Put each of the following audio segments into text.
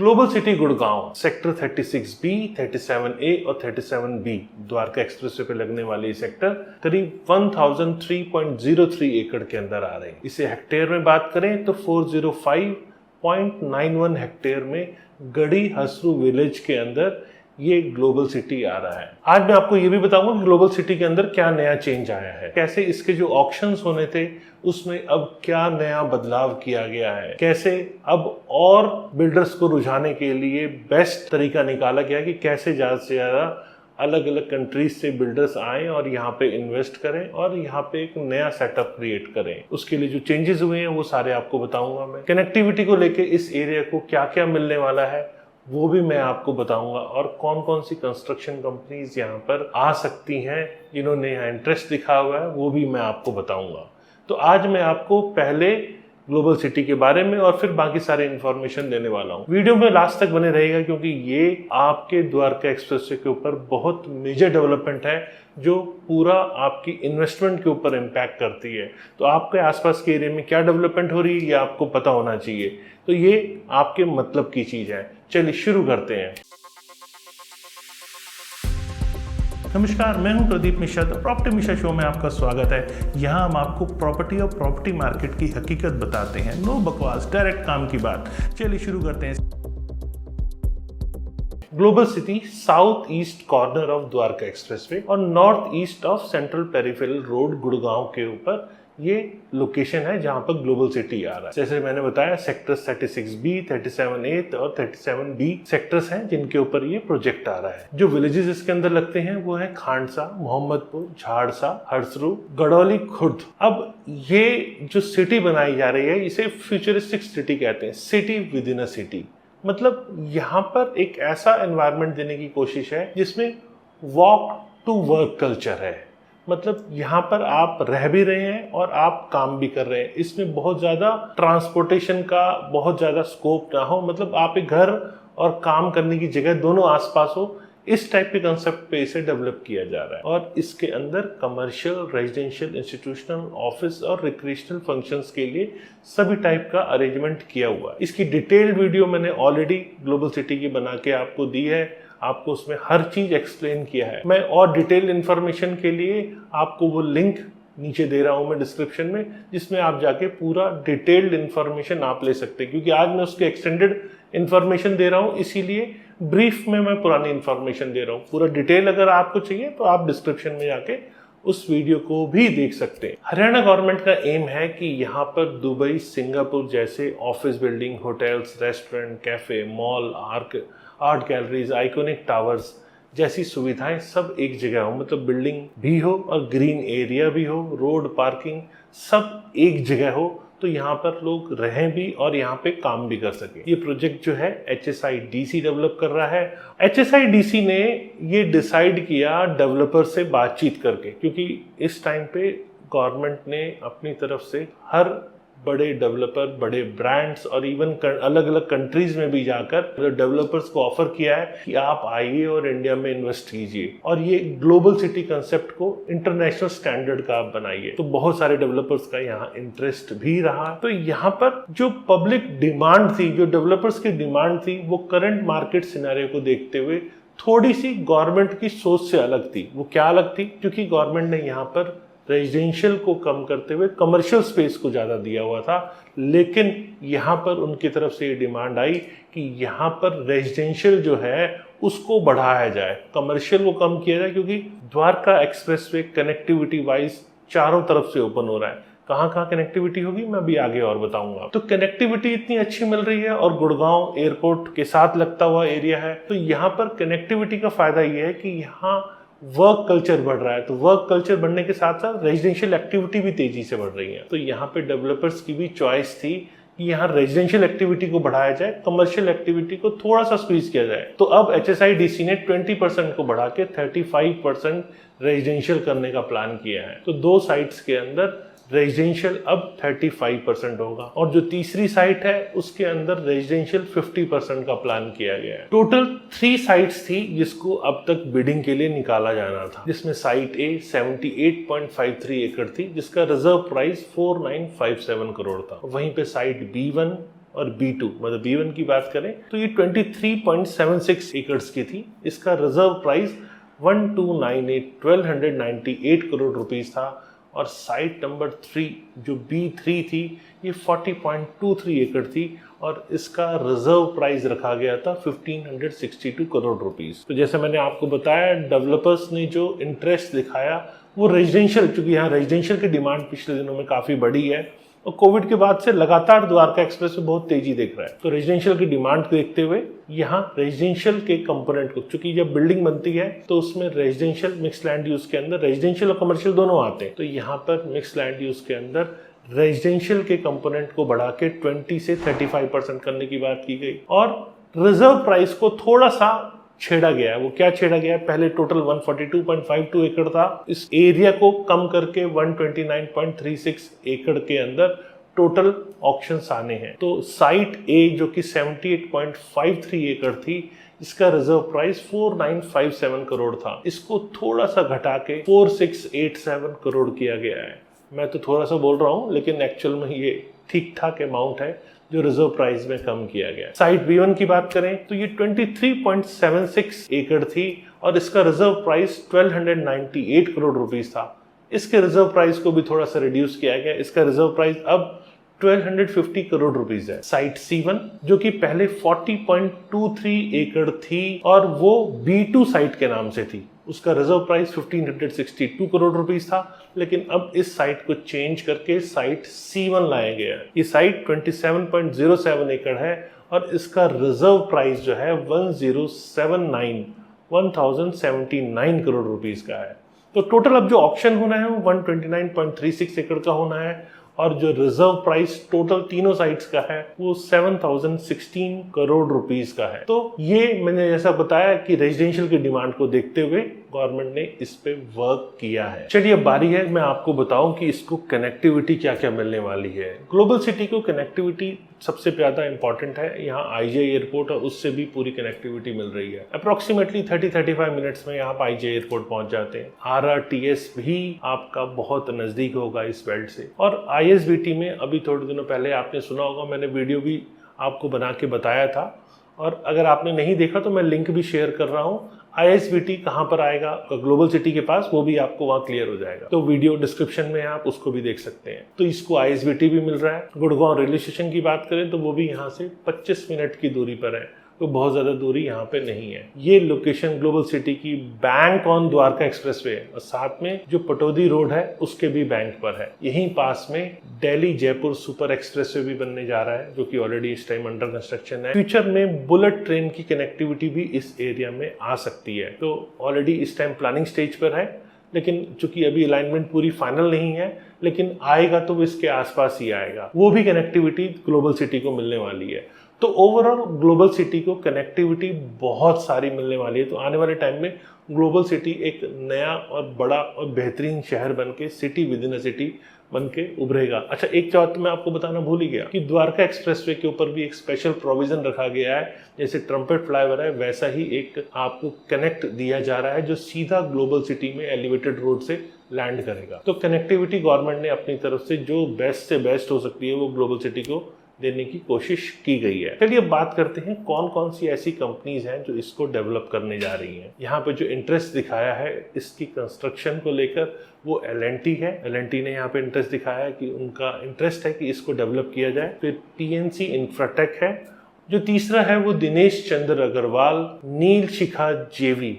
Global city Gurgaon sector 36B, 37A और 37B Dwarka expressway पे लगने वाली ये सेक्टर करीब 1003.03 एकड़ के अंदर आ रहे हैं। इसे हेक्टेयर में बात करें तो 405.91 हेक्टेयर में गढ़ी हसरू विलेज के अंदर ये ग्लोबल सिटी आ रहा है। आज मैं आपको ये भी बताऊंगा कि ग्लोबल सिटी के अंदर क्या नया चेंज आया है, कैसे इसके जो ऑक्शंस होने थे उसमें अब क्या नया बदलाव किया गया है, कैसे अब और बिल्डर्स को रुझाने के लिए बेस्ट तरीका निकाला गया कि कैसे ज्यादा से ज्यादा अलग अलग कंट्रीज से बिल्डर्स आए और यहाँ पे इन्वेस्ट करें और यहाँ पे एक नया सेटअप क्रिएट करें। उसके लिए जो चेंजेस हुए हैं वो सारे आपको बताऊंगा मैं। कनेक्टिविटी को लेके इस एरिया को क्या क्या मिलने वाला है वो भी मैं आपको बताऊंगा और कौन कौन सी कंस्ट्रक्शन कंपनीज यहाँ पर आ सकती हैं जिन्होंने यहाँ इंटरेस्ट दिखा हुआ है वो भी मैं आपको बताऊंगा। तो आज मैं आपको पहले ग्लोबल सिटी के बारे में और फिर बाकी सारे इंफॉर्मेशन देने वाला हूँ। वीडियो में लास्ट तक बने रहेगा क्योंकि ये आपके द्वारका एक्सप्रेसवे के ऊपर बहुत मेजर डेवलपमेंट है जो पूरा आपकी इन्वेस्टमेंट के ऊपर इम्पैक्ट करती है। तो आपके आसपास के एरिया में क्या डेवलपमेंट हो रही है ये आपको पता होना चाहिए। तो ये आपके मतलब की चीज है। चलिए शुरू करते हैं। नमस्कार, मैं हूं Pradeep Mishra. The property Mishra show में आपका स्वागत है। यहां हम आपको प्रॉपर्टी और प्रॉपर्टी मार्केट की हकीकत बताते हैं। नो बकवास, डायरेक्ट काम की बात। चलिए शुरू करते हैं। Global city south east corner of Dwarka expressway और north east of central peripheral road Gurgaon के ऊपर ये लोकेशन है जहां पर ग्लोबल सिटी आ रहा है। जैसे मैंने बताया सेक्टर्स 36B, 37A और 37B सेक्टर्स हैं जिनके ऊपर ये प्रोजेक्ट आ रहा है। जो विलेजेस इसके अंदर लगते हैं वो है खांडसा, मोहम्मदपुर, झाड़सा, हरसरू, गड़ौली, खुर्द। अब ये जो सिटी बनाई जा रही है इसे फ्यूचरिस्टिक सिटी कहते हैं, city with in a city. मतलब यहाँ पर एक ऐसा एनवायरनमेंट देने की कोशिश है जिसमें वॉक टू वर्क कल्चर है। मतलब यहाँ पर आप रह भी रहे हैं और आप काम भी कर रहे हैं। इसमें बहुत ज़्यादा ट्रांसपोर्टेशन का बहुत ज़्यादा स्कोप ना हो, मतलब आप एक घर और काम करने की जगह दोनों आसपास हो, इस टाइप के कंसेप्ट पे इसे डेवलप किया जा रहा है। और इसके अंदर कमर्शियल, रेजिडेंशियल, इंस्टीट्यूशनल, ऑफिस और रिक्रिएशनल फंक्शंस के लिए सभी टाइप का अरेंजमेंट किया हुआ है। इसकी डिटेल्ड वीडियो मैंने ऑलरेडी ग्लोबल सिटी की बना के आपको दी है। आपको उसमें हर चीज एक्सप्लेन किया है। मैं और डिटेल इंफॉर्मेशन के लिए आपको वो लिंक नीचे दे रहा हूं मैं डिस्क्रिप्शन में, जिसमें आप जाके पूरा डिटेल्ड इंफॉर्मेशन आप ले सकते हैं। क्योंकि आज मैं उसके एक्सटेंडेड इंफॉर्मेशन दे रहा हूं, इसीलिए ब्रीफ में मैं पुरानी इंफॉर्मेशन दे रहा हूं। पूरा डिटेल अगर आपको चाहिए तो आप डिस्क्रिप्शन में जाके उस वीडियो को भी देख सकते हैं। हरियाणा गवर्नमेंट का एम है कि यहाँ पर दुबई, सिंगापुर जैसे office building, hotels, restaurant, cafe, mall, art galleries, iconic towers जैसी सुविधाएं सब एक जगह हो। मतलब बिल्डिंग भी हो और ग्रीन एरिया भी हो, रोड, पार्किंग सब एक जगह हो, तो यहाँ पर लोग रहें भी और यहाँ पे काम भी कर सके। ये प्रोजेक्ट जो है HSIDC डेवलप कर रहा है। HSIDC ने ये डिसाइड किया डेवलपर से बातचीत करके, क्योंकि इस टाइम पे गवर्नमेंट ने अपनी तरफ से हर बड़े डेवलपर, बड़े ब्रांड्स और इवन अलग अलग कंट्रीज में भी जाकर डेवलपर्स को ऑफर किया है कि आप आइए और इंडिया में इन्वेस्ट कीजिए और ये ग्लोबल सिटी कंसेप्ट को इंटरनेशनल स्टैंडर्ड का आप बनाइए। तो बहुत सारे डेवलपर्स का यहाँ इंटरेस्ट भी रहा। तो यहाँ पर जो पब्लिक डिमांड थी, जो डेवलपर्स की डिमांड थी, वो करंट मार्केट सिनेरियो को देखते हुए थोड़ी सी गवर्नमेंट की सोच से अलग थी। वो क्या अलग थी? क्योंकि गवर्नमेंट ने यहाँ पर रेजिडेंशियल को कम करते हुए कमर्शियल स्पेस को ज़्यादा दिया हुआ था, लेकिन यहाँ पर उनकी तरफ से ये डिमांड आई कि यहाँ पर रेजिडेंशियल जो है उसको बढ़ाया जाए, कमर्शियल को कम किया जाए। क्योंकि द्वारका एक्सप्रेसवे कनेक्टिविटी वाइज चारों तरफ से ओपन हो रहा है। कहाँ कनेक्टिविटी होगी मैं अभी आगे और बताऊंगा। तो कनेक्टिविटी इतनी अच्छी मिल रही है और गुड़गांव एयरपोर्ट के साथ लगता हुआ एरिया है, तो यहाँ पर कनेक्टिविटी का फायदा ये है कि यहाँ वर्क कल्चर बढ़ रहा है। तो वर्क कल्चर बढ़ने के साथ साथ रेजिडेंशियल एक्टिविटी भी तेजी से बढ़ रही है। तो यहाँ पे डेवलपर्स की भी चॉइस थी कि यहाँ रेजिडेंशियल एक्टिविटी को बढ़ाया जाए, कमर्शियल एक्टिविटी को थोड़ा सा स्क्वीज किया जाए। तो अब HSIDC ने 20% को बढ़ा के 35% रेजिडेंशियल करने का प्लान किया है। तो दो साइट्स के अंदर रेजिडेंशियल अब 35% होगा और जो तीसरी साइट है उसके अंदर रेजिडेंशियल 50% का प्लान किया गया है। टोटल 3 साइट्स थी जिसको अब तक बिडिंग के लिए निकाला जाना था, जिसमें साइट A 78.53 एकड़ थी जिसका रिजर्व प्राइस 4957 करोड़ था। वहीं पे साइट B1 और B2 मतलब B1 की बात करें तो ये 23.76 एकड़्स की थी। इसका रिजर्व प्राइस 1298 करोड़ रुपीस था और साइट नंबर 3 जो B3 थी ये 40.23 एकड़ थी और इसका रिजर्व प्राइस रखा गया था 1562 करोड़ रुपीस। तो जैसे मैंने आपको बताया डेवलपर्स ने जो इंटरेस्ट दिखाया वो रेजिडेंशियल, चूंकि यहाँ रेजिडेंशियल की डिमांड पिछले दिनों में काफ़ी बढ़ी है और कोविड के बाद से लगातार द्वारका एक्सप्रेस में बहुत तेजी देख रहा है। तो रेजिडेंशियल की डिमांड को देखते हुए यहाँ रेजिडेंशियल के कंपोनेंट को, चूंकि जब बिल्डिंग बनती है तो उसमें रेजिडेंशियल मिक्स लैंड यूज के अंदर रेजिडेंशियल और कमर्शियल दोनों आते हैं। तो यहाँ पर मिक्स लैंड यूज के अंदर रेजिडेंशियल के कंपोनेंट को बढ़ा के 20 से 35% करने की बात की गई और रिजर्व प्राइस को थोड़ा सा छेड़ा गया है। वो क्या छेड़ा गया है, पहले टोटल 142.52 एकड़ था, इस एरिया को कम करके 129.36 एकड़ के अंदर टोटल ऑक्शंस आने हैं। तो साइट ए जो कि 78.53 एकड़ थी, इसका रिजर्व प्राइस 4957 करोड़ था, इसको थोड़ा सा घटा के 4687 करोड़ किया गया है। मैं तो थोड़ा सा बोल रहा हूँ लेकिन एक्चुअल में ये ठीक ठाक अमाउंट है जो रिजर्व प्राइस में कम किया गया। साइट B1 की बात करें तो ये 23.76 एकड़ थी और इसका रिजर्व प्राइस 1298 करोड़ रुपीस था। इसके रिजर्व प्राइस को भी थोड़ा सा रिड्यूस किया गया, इसका रिजर्व प्राइस अब 1250 करोड़ रुपीस है। साइट C1 जो कि पहले 40.23 एकड़ थी और वो B2 साइट के नाम से थी, उसका रिजर्व प्राइस 1562 करोड़ रुपीस था, लेकिन अब इस साइट को चेंज करके साइट C1 लाया गया है। ये साइट 27.07 एकड़ है और इसका रिजर्व प्राइस जो है 1079 करोड़ रुपीस का है। तो टोटल अब जो ऑक्शन होना है वो 129.36 एकड़ का होना है और जो रिजर्व प्राइस टोटल तीनों साइट्स का है वो 7016 करोड़ रुपीस का है। तो ये मैंने जैसा बताया कि रेजिडेंशियल की डिमांड को देखते हुए गवर्नमेंट ने इस पे वर्क किया है। चलिए अब बारी है मैं आपको बताऊं कि इसको कनेक्टिविटी क्या क्या मिलने वाली है। ग्लोबल सिटी को कनेक्टिविटी सबसे ज्यादा इंपॉर्टेंट है। यहाँ IJ एयरपोर्ट और उससे भी पूरी कनेक्टिविटी मिल रही है। अप्रोक्सीमेटली 30-35 मिनट्स में यहाँ IJ एयरपोर्ट पहुंच जाते हैं। RRTS भी आपका बहुत नजदीक होगा इस बेल्ट से और ISBT में अभी थोड़े दिनों पहले आपने सुना होगा, मैंने वीडियो भी आपको बना के बताया था और अगर आपने नहीं देखा तो मैं लिंक भी शेयर कर रहा हूँ। ISBT कहाँ पर आएगा ग्लोबल सिटी के पास, वो भी आपको वहाँ क्लियर हो जाएगा, तो वीडियो डिस्क्रिप्शन में आप उसको भी देख सकते हैं। तो इसको ISBT भी मिल रहा है। गुड़गांव रेलवे स्टेशन की बात करें तो वो भी यहाँ से 25 मिनट की दूरी पर है, तो बहुत ज्यादा दूरी यहाँ पे नहीं है। ये लोकेशन ग्लोबल सिटी की बैंक ऑन द्वारका एक्सप्रेसवे है और साथ में जो पटौदी रोड है उसके भी बैंक पर है। यहीं पास में दिल्ली जयपुर सुपर एक्सप्रेसवे भी बनने जा रहा है जो कि ऑलरेडी इस टाइम अंडर कंस्ट्रक्शन है। फ्यूचर में बुलेट ट्रेन की कनेक्टिविटी भी इस एरिया में आ सकती है, तो ऑलरेडी इस टाइम प्लानिंग स्टेज पर है, लेकिन चूंकि अभी अलाइनमेंट पूरी फाइनल नहीं है, लेकिन आएगा तो वो इसके आसपास ही आएगा। वो भी कनेक्टिविटी ग्लोबल सिटी को मिलने वाली है। तो ओवरऑल ग्लोबल सिटी को कनेक्टिविटी बहुत सारी मिलने वाली है। तो आने वाले टाइम में ग्लोबल सिटी एक नया और बड़ा और बेहतरीन शहर बन के, city with in a city बन के उभरेगा। अच्छा, एक बात मैं आपको बताना भूल ही गया कि द्वारका एक्सप्रेसवे के ऊपर भी एक स्पेशल प्रोविजन रखा गया है। जैसे ट्रम्पेट फ्लाईओवर है वैसा ही एक आपको कनेक्ट दिया जा रहा है जो सीधा ग्लोबल सिटी में एलिवेटेड रोड से लैंड करेगा। तो कनेक्टिविटी गवर्नमेंट ने अपनी तरफ से जो बेस्ट से बेस्ट हो सकती है वो ग्लोबल सिटी को देने की कोशिश की गई है। चलिए अब बात करते हैं कौन कौन सी ऐसी कंपनीज हैं जो इसको डेवलप करने जा रही हैं। यहाँ पे जो इंटरेस्ट दिखाया है इसकी कंस्ट्रक्शन को लेकर वो L&T है। L&T ने यहाँ पे इंटरेस्ट दिखाया है कि उनका इंटरेस्ट है कि इसको डेवलप किया जाए। फिर PNC इंफ्राटेक है। जो तीसरा है वो दिनेश चंद्र अग्रवाल नील शिखा JV,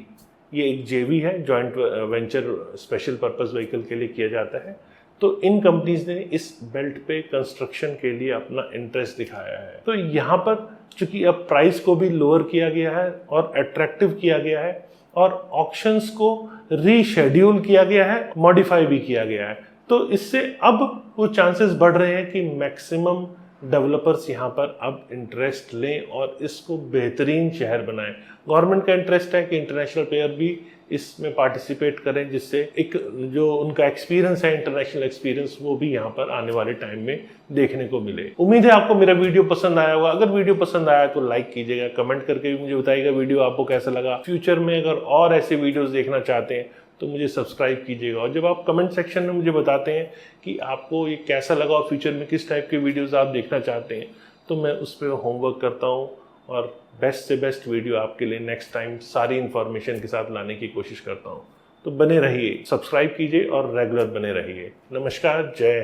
ये एक JV है, joint venture special purpose vehicle के लिए किया जाता है। तो इन कंपनीज ने इस बेल्ट पे कंस्ट्रक्शन के लिए अपना इंटरेस्ट दिखाया है। तो यहाँ पर चूंकि अब प्राइस को भी लोअर किया गया है और अट्रैक्टिव किया गया है और ऑक्शंस को रीशेड्यूल किया गया है, मॉडिफाई भी किया गया है, तो इससे अब वो चांसेस बढ़ रहे हैं कि मैक्सिमम डेवलपर्स यहाँ पर अब इंटरेस्ट लें और इसको बेहतरीन शहर बनाएं। गवर्नमेंट का इंटरेस्ट है कि इंटरनेशनल प्लेयर भी इसमें पार्टिसिपेट करें, जिससे एक जो उनका एक्सपीरियंस है, इंटरनेशनल एक्सपीरियंस, वो भी यहाँ पर आने वाले टाइम में देखने को मिले। उम्मीद है आपको मेरा वीडियो पसंद आया होगा। अगर वीडियो पसंद आया तो लाइक कीजिएगा, कमेंट करके भी मुझे बताइएगा वीडियो आपको कैसा लगा। फ्यूचर में अगर और ऐसे वीडियोस देखना चाहते हैं तो मुझे सब्सक्राइब कीजिएगा। और जब आप कमेंट सेक्शन में मुझे बताते हैं कि आपको ये कैसा लगा और फ्यूचर में किस टाइप के वीडियोस आप देखना चाहते हैं, तो मैं उस पर होमवर्क करता हूँ और बेस्ट से बेस्ट वीडियो आपके लिए नेक्स्ट टाइम सारी इन्फॉर्मेशन के साथ लाने की कोशिश करता हूँ। तो बने रहिए, सब्सक्राइब कीजिए और रेगुलर बने रहिए। नमस्कार, जय हिंद।